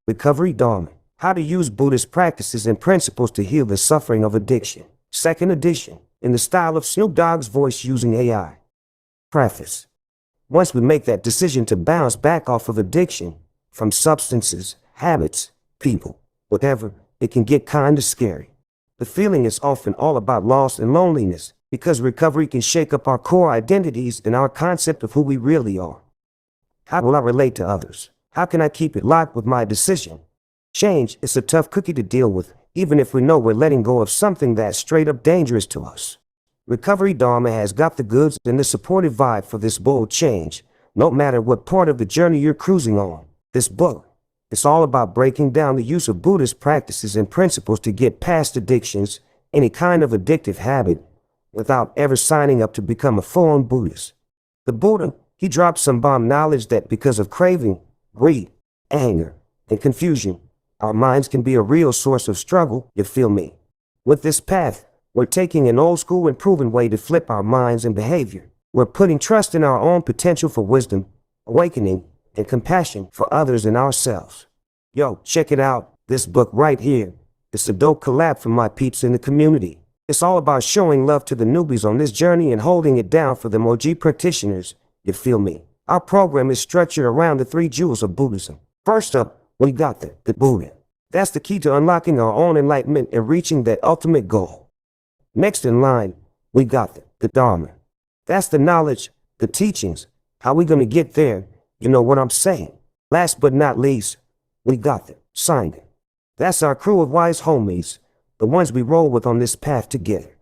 Recovery Dharma. How to use Buddhist practices and principles to heal the suffering of addiction. Second edition, in the style of Snoop Dogg's voice using AI. Preface. Once we make that decision to bounce back off of addiction, from substances, habits, people, whatever, it can get kinda scary. The feeling is often all about loss and loneliness, because recovery can shake up our core identities and our concept of who we really are. How will I relate to others? How can I keep it locked with my decision? Change is a tough cookie to deal with, even if we know we're letting go of something that's straight up dangerous to us. Recovery Dharma has got the goods and the supportive vibe for this bold change, no matter what part of the journey you're cruising on. This book, it's all about breaking down the use of Buddhist practices and principles to get past addictions, any kind of addictive habit, without ever signing up to become a full-on Buddhist. The Buddha, he dropped some bomb knowledge that because of craving, greed, anger, and confusion, our minds can be a real source of struggle, you feel me? With this path, we're taking an old school and proven way to flip our minds and behavior. We're putting trust in our own potential for wisdom, awakening, and compassion for others and ourselves. Yo, check it out, this book right here. It's a dope collab from my peeps in the community. It's all about showing love to the newbies on this journey and holding it down for them OG practitioners, you feel me? Our program is structured around the 3 jewels of Buddhism. First up, we got the Buddha. That's the key to unlocking our own enlightenment and reaching that ultimate goal. Next in line, we got the Dharma. That's the knowledge, the teachings, how we gonna get there, you know what I'm saying. Last but not least, we got the Sangha. That's our crew of wise homies, the ones we roll with on this path together.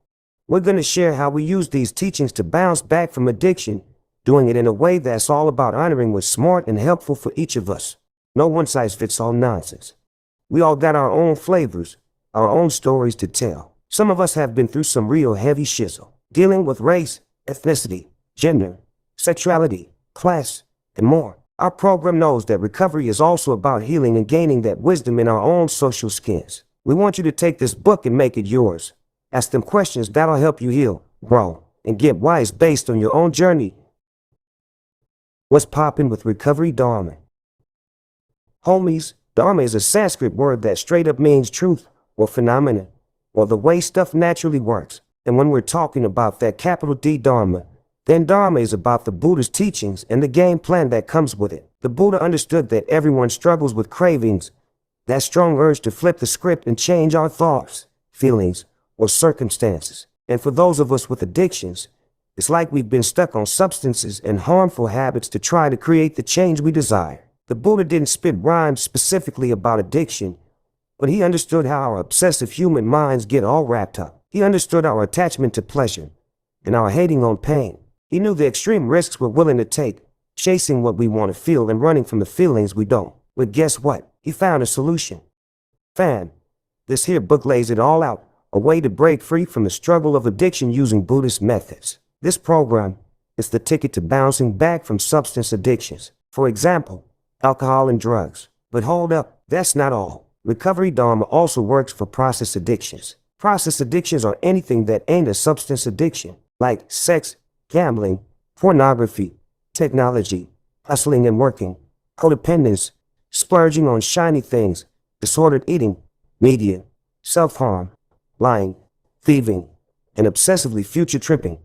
We're gonna share how we use these teachings to bounce back from addiction, doing it in a way that's all about honoring what's smart and helpful for each of us. No one-size-fits-all nonsense. We all got our own flavors, our own stories to tell. Some of us have been through some real heavy shizzle, dealing with race, ethnicity, gender, sexuality, class, and more. Our program knows that recovery is also about healing and gaining that wisdom in our own social skins. We want you to take this book and make it yours. Ask them questions that'll help you heal, grow, and get wise based on your own journey. What's poppin' with Recovery Dharma? Homies, Dharma is a Sanskrit word that straight up means truth, or phenomena, or the way stuff naturally works. And when we're talking about that capital D Dharma, then Dharma is about the Buddha's teachings and the game plan that comes with it. The Buddha understood that everyone struggles with cravings, that strong urge to flip the script and change our thoughts, feelings, or circumstances. And for those of us with addictions, it's like we've been stuck on substances and harmful habits to try to create the change we desire. The Buddha didn't spit rhymes specifically about addiction, but he understood how our obsessive human minds get all wrapped up. He understood our attachment to pleasure and our hating on pain. He knew the extreme risks we're willing to take, chasing what we want to feel and running from the feelings we don't. But guess what? He found a solution. Fam, this here book lays it all out, a way to break free from the struggle of addiction using Buddhist methods. This program is the ticket to bouncing back from substance addictions. For example, alcohol and drugs. But hold up, that's not all. Recovery Dharma also works for process addictions. Process addictions are anything that ain't a substance addiction, like sex, gambling, pornography, technology, hustling and working, codependence, splurging on shiny things, disordered eating, media, self-harm, lying, thieving, and obsessively future tripping.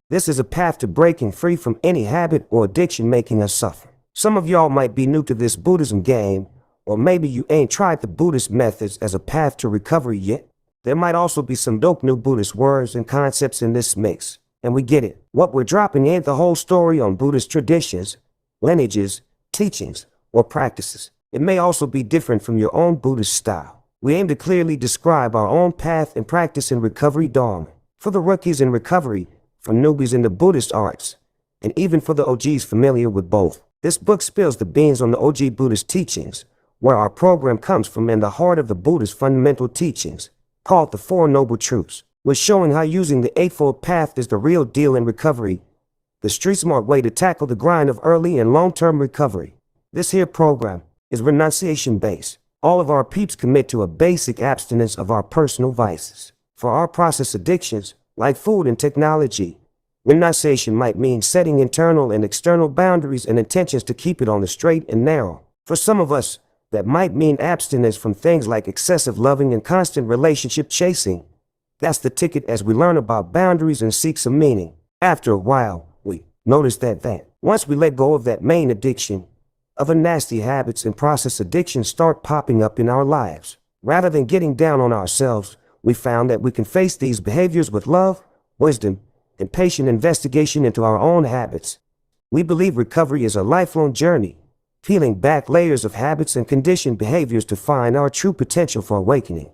This is a path to breaking free from any habit or addiction making us suffer. Some of y'all might be new to this Buddhism game, or maybe you ain't tried the Buddhist methods as a path to recovery yet. There might also be some dope new Buddhist words and concepts in this mix, and we get it. What we're dropping ain't the whole story on Buddhist traditions, lineages, teachings, or practices. It may also be different from your own Buddhist style. We aim to clearly describe our own path and practice in Recovery Dharma. For the rookies in recovery, for newbies in the Buddhist arts, and even for the OGs familiar with both. This book spills the beans on the OG Buddhist teachings, where our program comes from in the heart of the Buddha's fundamental teachings, called the Four Noble Truths. We're showing how using the Eightfold Path is the real deal in recovery, the street-smart way to tackle the grind of early and long-term recovery. This here program is renunciation-based. All of our peeps commit to a basic abstinence of our personal vices. For our process addictions, like food and technology, renunciation might mean setting internal and external boundaries and intentions to keep it on the straight and narrow. For some of us, That might mean abstinence from things like excessive loving and constant relationship chasing. That's the ticket as we learn about boundaries and seek some meaning. After a while, we notice that once we let go of that main addiction, other nasty habits and process addictions start popping up in our lives. Rather than getting down on ourselves, we found that we can face these behaviors with love, wisdom, and patient investigation into our own habits. We believe recovery is a lifelong journey, peeling back layers of habits and conditioned behaviors to find our true potential for awakening.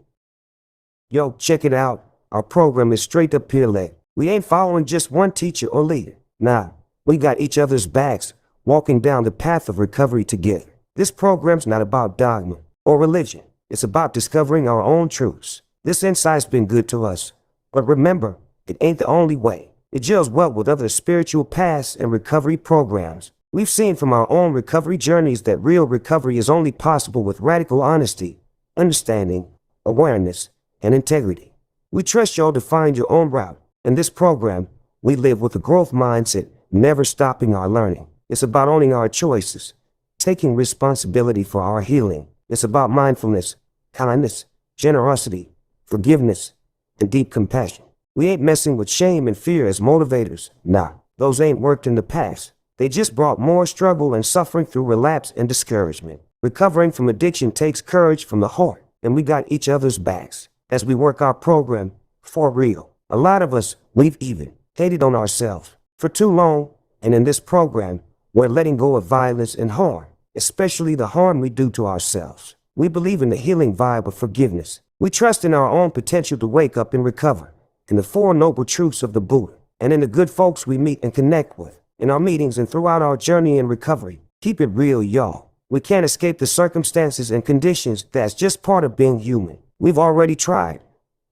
Yo, check it out. Our program is straight up peer-led. We ain't following just one teacher or leader. Nah, we got each other's backs, walking down the path of recovery together. This program's not about dogma or religion. It's about discovering our own truths. This insight's been good to us. But remember, it ain't the only way. It gels well with other spiritual paths and recovery programs. We've seen from our own recovery journeys that real recovery is only possible with radical honesty, understanding, awareness, and integrity. We trust y'all to find your own route. In this program, we live with a growth mindset, never stopping our learning. It's about owning our choices, taking responsibility for our healing. It's about mindfulness, kindness, generosity, forgiveness, and deep compassion. We ain't messing with shame and fear as motivators. Nah, those ain't worked in the past. They just brought more struggle and suffering through relapse and discouragement. Recovering from addiction takes courage from the heart, and we got each other's backs as we work our program for real. A lot of us, we've even hated on ourselves for too long, and in this program, we're letting go of violence and harm, especially the harm we do to ourselves. We believe in the healing vibe of forgiveness. We trust in our own potential to wake up and recover, in the Four Noble Truths of the Buddha, and in the good folks we meet and connect with, in our meetings and throughout our journey in recovery. Keep it real, y'all. We can't escape the circumstances and conditions. That's just part of being human. We've already tried,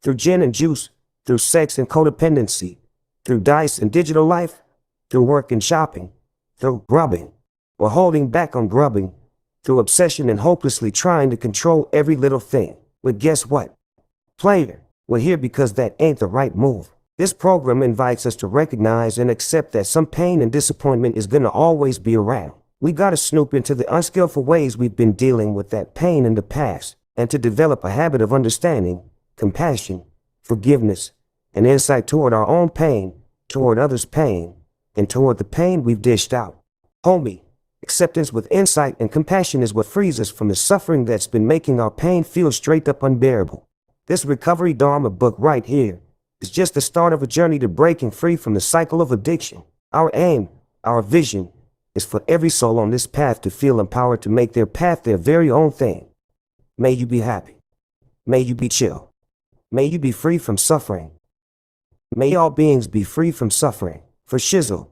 through gin and juice, through sex and codependency, through dice and digital life, through work and shopping, through grubbing, or holding back on grubbing, through obsession and hopelessly trying to control every little thing. But guess what? Player, we're here because that ain't the right move. This program invites us to recognize and accept that some pain and disappointment is gonna always be around. We gotta snoop into the unskillful ways we've been dealing with that pain in the past, and to develop a habit of understanding, compassion, forgiveness, and insight toward our own pain, toward others' pain, and toward the pain we've dished out. Homie, acceptance with insight and compassion is what frees us from the suffering that's been making our pain feel straight up unbearable. This Recovery Dharma book right here is just the start of a journey to breaking free from the cycle of addiction. Our aim, our vision, is for every soul on this path to feel empowered to make their path their very own thing. May you be happy. May you be chill. May you be free from suffering. May all beings be free from suffering. For shizzle.